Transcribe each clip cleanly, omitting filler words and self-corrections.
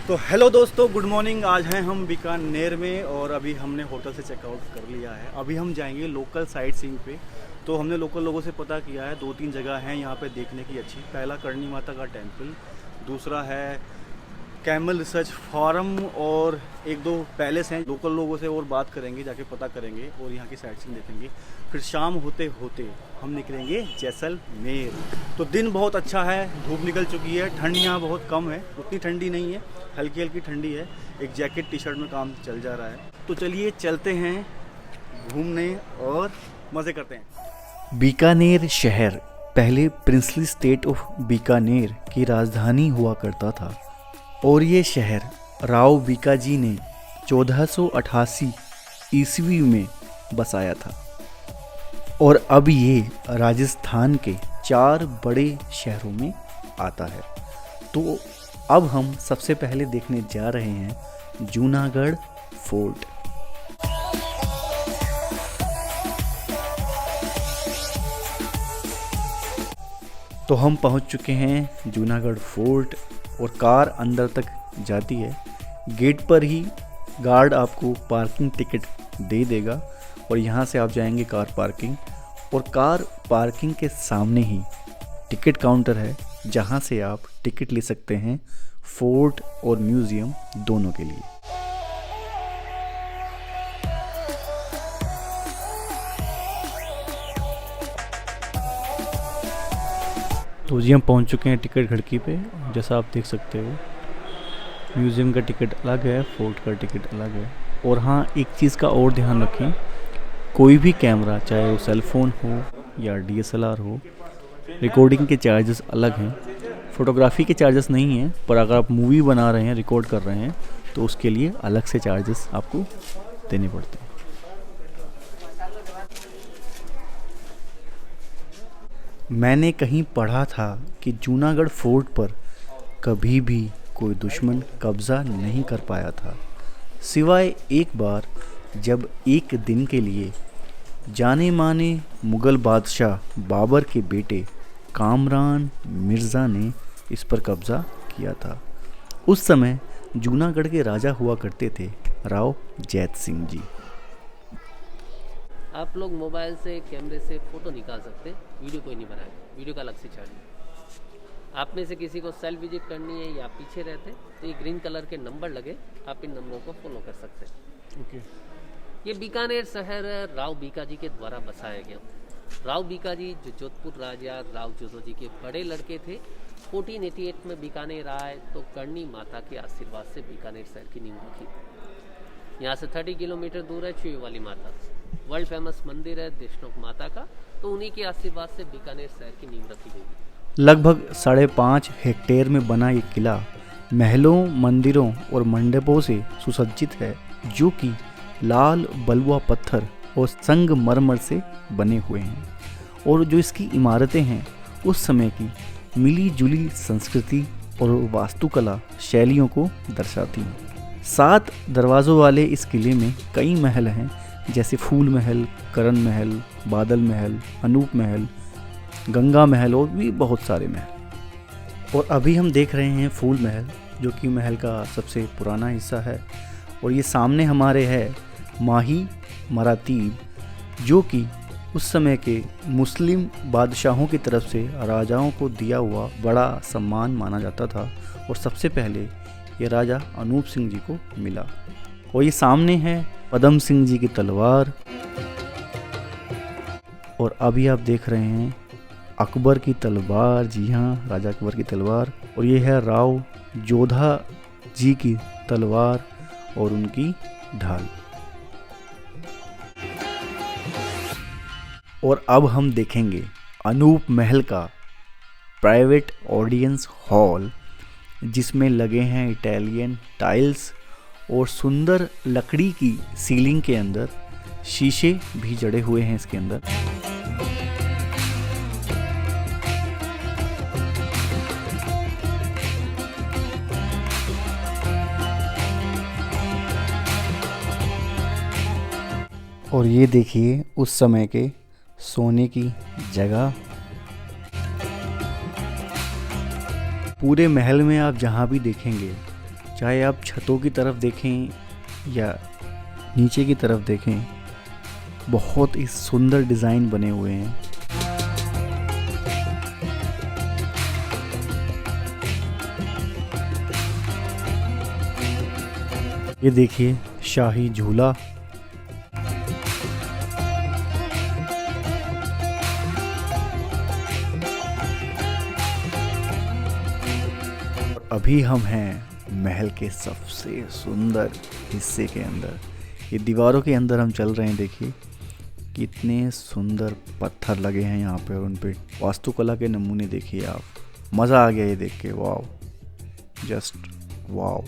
तो हेलो दोस्तों, good morning. आज हैं हम बीकानेर में और अभी हमने होटल से चेकआउट कर लिया है। अभी हम जाएंगे लोकल साइट सीइंग पे। तो हमने लोकल लोगों से पता किया है, 2-3 जगह हैं यहाँ पे देखने की अच्छी। पहला करणी माता का टेम्पल, दूसरा है कैमल रिसर्च फार्म और 1-2 पैलेस हैं। लोकल लोगों से और बात करेंगे, जाके पता करेंगे और यहाँ की साइट सीइंग देखेंगे। फिर शाम होते होते हम निकलेंगे जैसलमेर। तो दिन बहुत अच्छा है, धूप निकल चुकी है, ठंड यहाँ बहुत कम है, उतनी ठंडी नहीं है, हल्की हल्की ठंडी है। एक जैकेट टी शर्ट में काम चल जा रहा है। तो चलिए चलते हैं घूमने और मज़े करते हैं। बीकानेर शहर पहले प्रिंसली स्टेट ऑफ बीकानेर की राजधानी हुआ करता था और ये शहर राव बीकाजी ने 1488 ईस्वी में बसाया था और अब ये राजस्थान के 4 बड़े शहरों में आता है। तो अब हम सबसे पहले देखने जा रहे हैं जूनागढ़ फोर्ट। तो हम पहुंच चुके हैं जूनागढ़ फोर्ट और कार अंदर तक जाती है। गेट पर ही गार्ड आपको पार्किंग टिकट दे देगा और यहाँ से आप जाएंगे कार पार्किंग, और कार पार्किंग के सामने ही टिकट काउंटर है जहाँ से आप टिकट ले सकते हैं फोर्ट और म्यूज़ियम दोनों के लिए। तो जी हम पहुँच चुके हैं टिकट खिड़की पे। जैसा आप देख सकते हो, म्यूज़ियम का टिकट अलग है, फोर्ट का टिकट अलग है। और हाँ, एक चीज़ का और ध्यान रखें, कोई भी कैमरा, चाहे वो सेल फोन हो या DSLR हो, रिकॉर्डिंग के चार्जेस अलग हैं। फ़ोटोग्राफी के चार्जेस नहीं हैं, पर अगर आप मूवी बना रहे हैं, रिकॉर्ड कर रहे हैं, तो उसके लिए अलग से चार्जेस आपको देने पड़ते हैं। मैंने कहीं पढ़ा था कि जूनागढ़ फोर्ट पर कभी भी कोई दुश्मन कब्ज़ा नहीं कर पाया था, सिवाय एक बार जब एक दिन के लिए जाने माने मुग़ल बादशाह बाबर के बेटे कामरान मिर्ज़ा ने इस पर कब्ज़ा किया था। उस समय जूनागढ़ के राजा हुआ करते थे राव जैत सिंह जी। आप लोग मोबाइल से, कैमरे से फ़ोटो निकाल सकते हैं, वीडियो कोई नहीं बनाएगा, वीडियो का अलग से चार्ज है। आप में से किसी को सेल्फ विजिट करनी है या पीछे रहते तो ये ग्रीन कलर के नंबर लगे, आप इन नंबरों को फॉलो कर सकते हैं। ओके। ये बीकानेर शहर राव बीकाजी के द्वारा बसाया गया। राव बीकाजी जो जोधपुर राजा राव जोधो जी के बड़े लड़के थे, 1488 में बीकानेर आए तो करणी माता के आशीर्वाद से बीकानेर शहर की नींव रखी। यहाँ से 30 किलोमीटर दूर है चुई वाली माता, वर्ल्ड फेमस मंदिर है देशनोक माता का, तो उन्हीं के आशीर्वाद से बीकानेर शहर की नींव रखी गई। लगभग 5.5 हेक्टेयर में बना ये किला महलों, मंदिरों और मंडपों से सुसज्जित है, जो कि लाल बलुआ पत्थर और संगमरमर से बने हुए हैं। और जो इसकी इमारतें हैं उस समय की मिली जुली संस्कृति और वास्तुकला शैलियों को दर्शाती हैं। 7 दरवाज़ों वाले इस किले में कई महल हैं, जैसे फूल महल, करण महल, बादल महल, अनूप महल, गंगा महल और भी बहुत सारे महल। और अभी हम देख रहे हैं फूल महल, जो कि महल का सबसे पुराना हिस्सा है। और ये सामने हमारे है माही मरातीब, जो कि उस समय के मुस्लिम बादशाहों की तरफ से राजाओं को दिया हुआ बड़ा सम्मान माना जाता था और सबसे पहले ये राजा अनूप सिंह जी को मिला। और ये सामने है पदम सिंह जी की तलवार। और अभी आप देख रहे हैं अकबर की तलवार, जी हाँ, राजा अकबर की तलवार। और ये है राव जोधा जी की तलवार और उनकी ढाल। और अब हम देखेंगे अनूप महल का प्राइवेट ऑडियंस हॉल, जिसमें लगे हैं इटालियन टाइल्स और सुंदर लकड़ी की सीलिंग के अंदर शीशे भी जड़े हुए हैं इसके अंदर। और ये देखिए उस समय के सोने की जगह। पूरे महल में आप जहाँ भी देखेंगे चाहे आप छतों की तरफ देखें या नीचे की तरफ देखें, बहुत ही सुंदर डिज़ाइन बने हुए हैं। ये देखिए शाही झूला, अभी हम हैं महल के सबसे सुंदर हिस्से के अंदर। ये दीवारों के अंदर हम चल रहे हैं। देखिए कितने सुंदर पत्थर लगे हैं यहाँ पे और उन पे वास्तुकला के नमूने देखिए आप। मज़ा आ गया ये देख के, वाव, जस्ट वाव।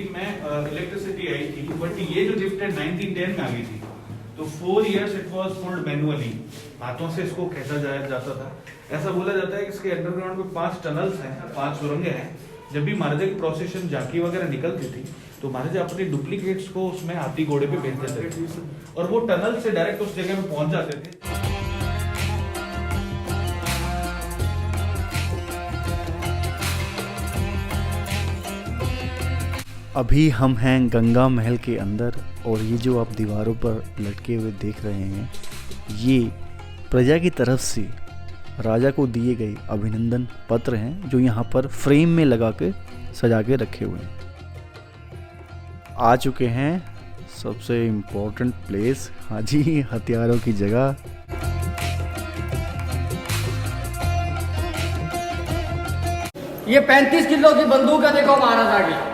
में इलेक्ट्रिसिटी आई थी, बट ये जो लिफ्ट है 1910 में आ गई थी। तो 4 years it was pulled manually, हाथों से इसको खींचा जाता था। ऐसा बोला जाता है कि इसके अंडरग्राउंड में 5 टनल्स हैं, 5 सुरंगें हैं। जब भी महाराजा की प्रोसेशन झांकी वगैरह निकलती थी तो महाराजा अपने डुप्लीकेट्स को उसमें हाथी घोड़े पे भेज देते थे और वो टनल से डायरेक्ट उस जगह में पहुंच जाते थे। अभी हम हैं गंगा महल के अंदर और ये जो आप दीवारों पर लटके हुए देख रहे हैं, ये प्रजा की तरफ से राजा को दिए गए अभिनंदन पत्र हैं जो यहाँ पर फ्रेम में लगा के सजा के रखे हुए हैं। आ चुके हैं सबसे इम्पोर्टेंट प्लेस, हाँ जी, हथियारों की जगह। ये 35 किलो की बंदूक है, देखो महाराजा की।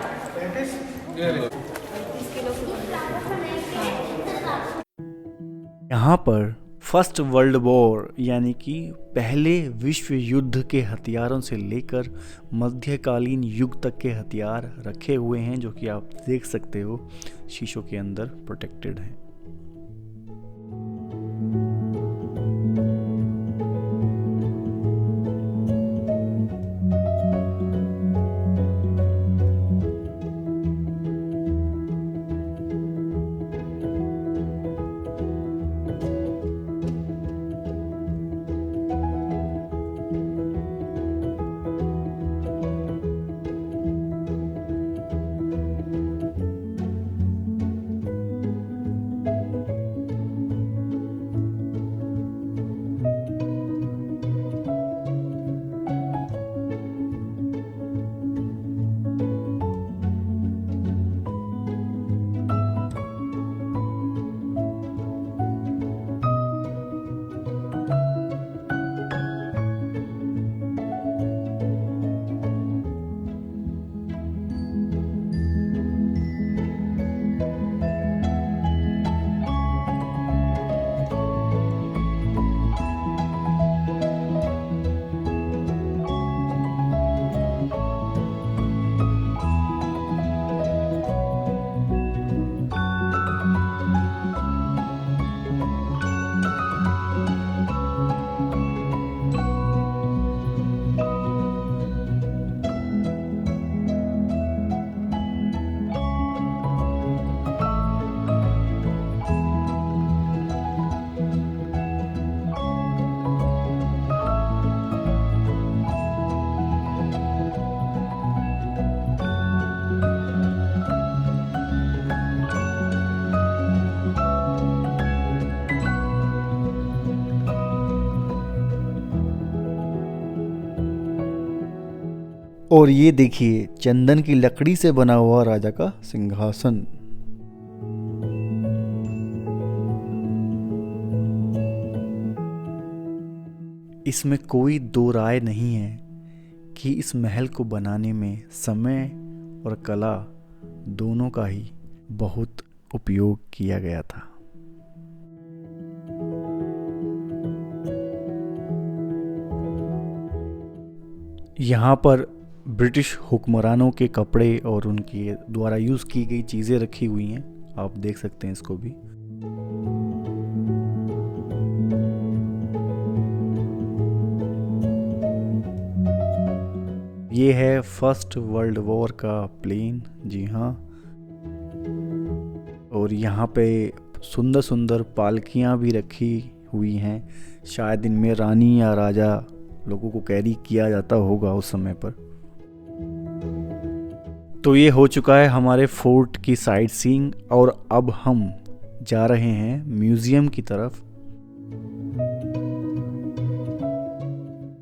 यहाँ पर फर्स्ट वर्ल्ड वॉर यानी कि पहले विश्व युद्ध के हथियारों से लेकर मध्यकालीन युग तक के हथियार रखे हुए हैं, जो कि आप देख सकते हो शीशों के अंदर प्रोटेक्टेड हैं। और ये देखिए चंदन की लकड़ी से बना हुआ राजा का सिंहासन। इसमें कोई दो राय नहीं है कि इस महल को बनाने में समय और कला दोनों का ही बहुत उपयोग किया गया था। यहाँ पर ब्रिटिश हुक्मरानों के कपड़े और उनके द्वारा यूज़ की गई चीज़ें रखी हुई हैं, आप देख सकते हैं इसको भी। ये है फर्स्ट वर्ल्ड वॉर का प्लेन, जी हाँ। और यहाँ पे सुंदर सुंदर पालकियाँ भी रखी हुई हैं, शायद इनमें रानी या राजा लोगों को कैरी किया जाता होगा उस समय पर। तो ये हो चुका है हमारे फोर्ट की साइट सीइंग, और अब हम जा रहे हैं म्यूज़ियम की तरफ।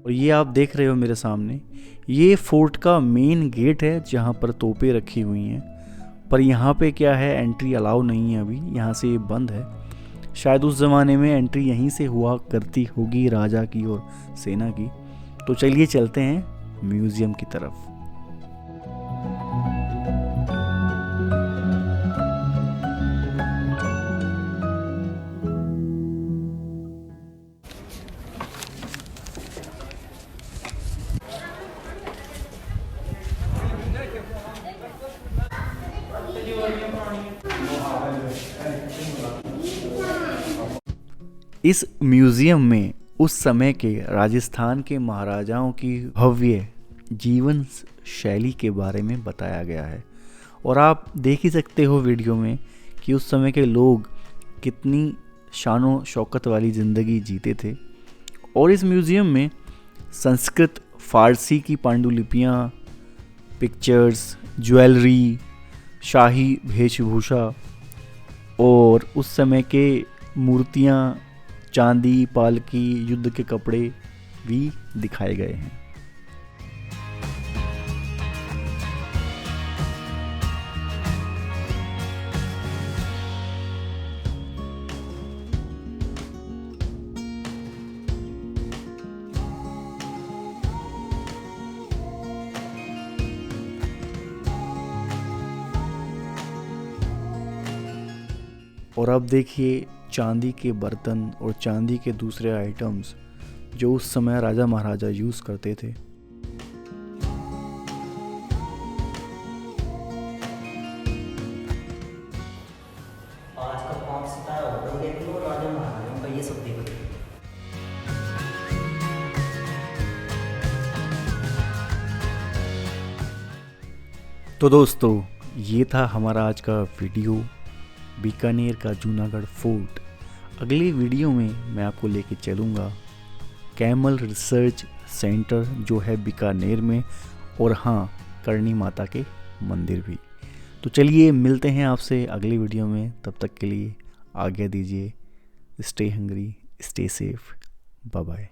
और ये आप देख रहे हो मेरे सामने, ये फोर्ट का मेन गेट है जहाँ पर तोपें रखी हुई हैं। पर यहाँ पे क्या है, एंट्री अलाउ नहीं है अभी, यहाँ से ये बंद है। शायद उस ज़माने में एंट्री यहीं से हुआ करती होगी राजा की और सेना की। तो चलिए चलते हैं म्यूज़ियम की तरफ। इस म्यूज़ियम में उस समय के राजस्थान के महाराजाओं की भव्य जीवन शैली के बारे में बताया गया है। और आप देख ही सकते हो वीडियो में कि उस समय के लोग कितनी शानो शौकत वाली ज़िंदगी जीते थे। और इस म्यूज़ियम में संस्कृत फारसी की पांडुलिपियाँ, पिक्चर्स, ज्वेलरी, शाही वेशभूषा और उस समय के मूर्तियाँ, चांदी, पालकी, युद्ध के कपड़े भी दिखाए गए हैं। और अब देखिए चांदी के बर्तन और चांदी के दूसरे आइटम्स जो उस समय राजा महाराजा यूज़ करते थे। आज का 5 सितारा होटल देख लो, राजा महाराजाओं का ये सब देख लो। तो दोस्तों, ये था हमारा आज का वीडियो, बीकानेर का जूनागढ़ फोर्ट। अगली वीडियो में मैं आपको लेके चलूँगा कैमल रिसर्च सेंटर जो है बीकानेर में, और हाँ, करणी माता के मंदिर भी। तो चलिए मिलते हैं आपसे अगली वीडियो में, तब तक के लिए आज्ञा दीजिए। Stay hungry, stay safe, bye bye.